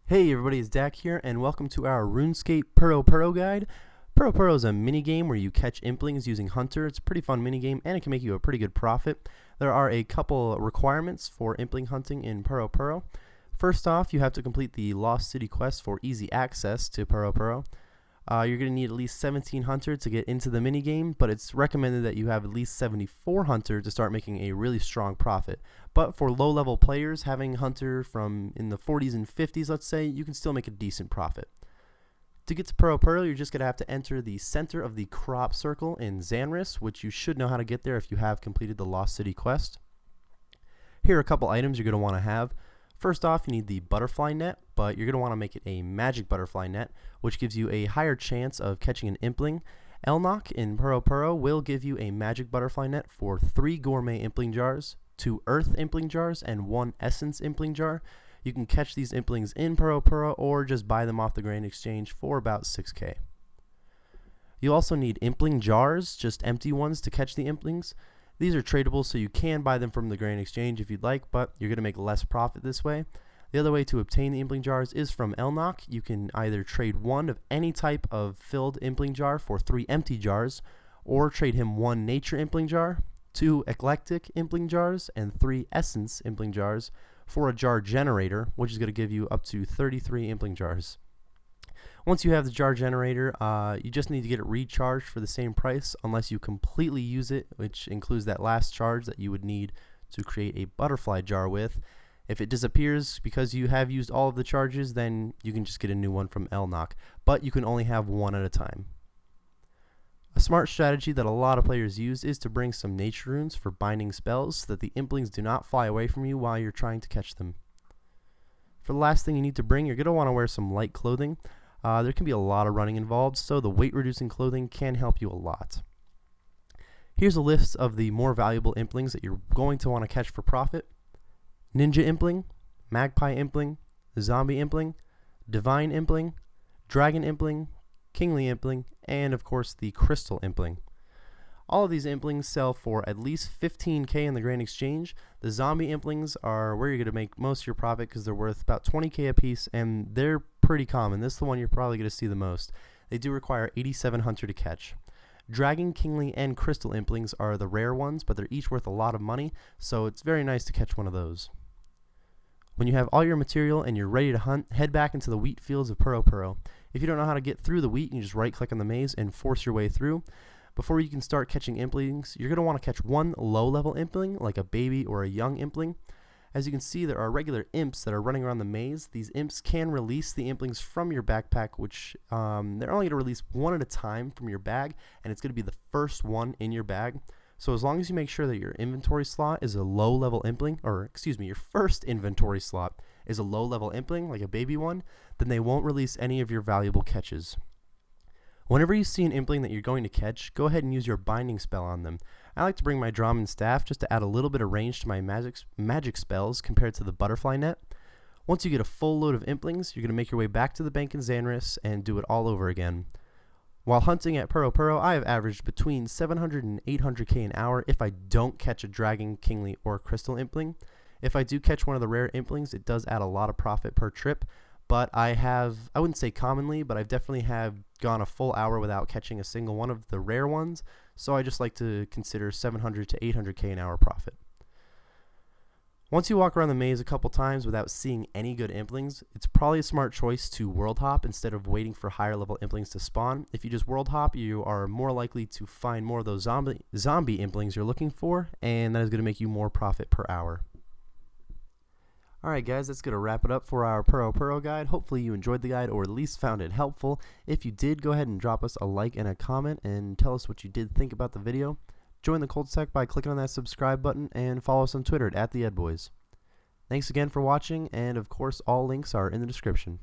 Hey everybody, it's Dak here, and welcome to our Runescape Puro Puro guide. Puro Puro is a mini game where you catch Implings using Hunter. It's a pretty fun mini game, and it can make you a pretty good profit. There are a couple requirements for Impling hunting in Puro Puro. First off, you have to complete the Lost City quest for easy access to Puro Puro. You're going to need at least 17 Hunter to get into the mini game, but it's recommended that you have at least 74 Hunter to start making a really strong profit. But for low-level players, having Hunter from in the 40s and 50s, let's say, you can still make a decent profit. To get to Puro Puro, you're just going to have to enter the center of the crop circle in Xanris, which you should know how to get there if you have completed the Lost City quest. Here are a couple items you're going to want to have. First off, you need the butterfly net, but you're going to want to make it a magic butterfly net, which gives you a higher chance of catching an Impling. Elnock in Puro Puro will give you a magic butterfly net for 3 gourmet Impling jars, 2 earth Impling jars, and 1 essence Impling jar. You can catch these Implings in Puro Puro or just buy them off the Grand Exchange for about 6k. You also need Impling jars, just empty ones, to catch the Implings. These are tradable, so you can buy them from the Grand Exchange if you'd like, but you're going to make less profit this way. The other way to obtain the Impling jars is from Elnock. You can either trade one of any type of filled Impling jar for 3 empty jars, or trade him 1 nature Impling jar, 2 eclectic Impling jars, and 3 essence Impling jars for a jar generator, which is going to give you up to 33 Impling jars. Once you have the jar generator, you just need to get it recharged for the same price unless you completely use it, which includes that last charge that you would need to create a butterfly jar with. If it disappears because you have used all of the charges, then you can just get a new one from Elnock, but you can only have one at a time. A smart strategy that a lot of players use is to bring some nature runes for binding spells so that the Implings do not fly away from you while you're trying to catch them. For the last thing you need to bring, you're going to want to wear some light clothing. There can be a lot of running involved, so the weight-reducing clothing can help you a lot. Here's a list of the more valuable Implings that you're going to want to catch for profit. Ninja Impling, Magpie Impling, Zombie Impling, Divine Impling, Dragon Impling, Kingly Impling, and of course the Crystal Impling. All of these Implings sell for at least 15k in the Grand Exchange. The Zombie Implings are where you're going to make most of your profit because they're worth about 20k a piece, and they're pretty common. This is the one you're probably going to see the most. They do require 87 Hunter to catch. Dragon, Kingly, and Crystal Implings are the rare ones, but they're each worth a lot of money, so it's very nice to catch one of those. When you have all your material and you're ready to hunt, head back into the wheat fields of Puro Puro. If you don't know how to get through the wheat, you can just right-click on the maze and force your way through. Before you can start catching Implings, you're going to want to catch one low-level Impling, like a baby or a young Impling. As you can see, there are regular imps that are running around the maze. These imps can release the Implings from your backpack, which they're only going to release one at a time from your bag, and it's going to be the first one in your bag. So as long as you make sure that your inventory slot is a low-level Impling, or excuse me, your first inventory slot is a low-level Impling, like a baby one, then they won't release any of your valuable catches. Whenever you see an Impling that you're going to catch, go ahead and use your binding spell on them. I like to bring my Drum and Staff just to add a little bit of range to my magic spells compared to the butterfly net. Once you get a full load of Implings, you're going to make your way back to the bank in Xanris and do it all over again. While hunting at Puro Puro, I have averaged between 700 and 800k an hour if I don't catch a Dragon, Kingly, or Crystal Impling. If I do catch one of the rare Implings, it does add a lot of profit per trip. But I wouldn't say commonly, but I've definitely gone a full hour without catching a single one of the rare ones, so I just like to consider 700 to 800k an hour profit. Once you walk around the maze a couple times without seeing any good Implings, it's probably a smart choice to world hop instead of waiting for higher level Implings to spawn. If you just world hop, you are more likely to find more of those zombie Implings you're looking for, and that is going to make you more profit per hour. Alright guys, that's going to wrap it up for our Puro Puro guide. Hopefully you enjoyed the guide or at least found it helpful. If you did, go ahead and drop us a like and a comment and tell us what you did think about the video. Join the Cult Sec by clicking on that subscribe button and follow us on Twitter at @TheEdBoys. Thanks again for watching, and of course all links are in the description.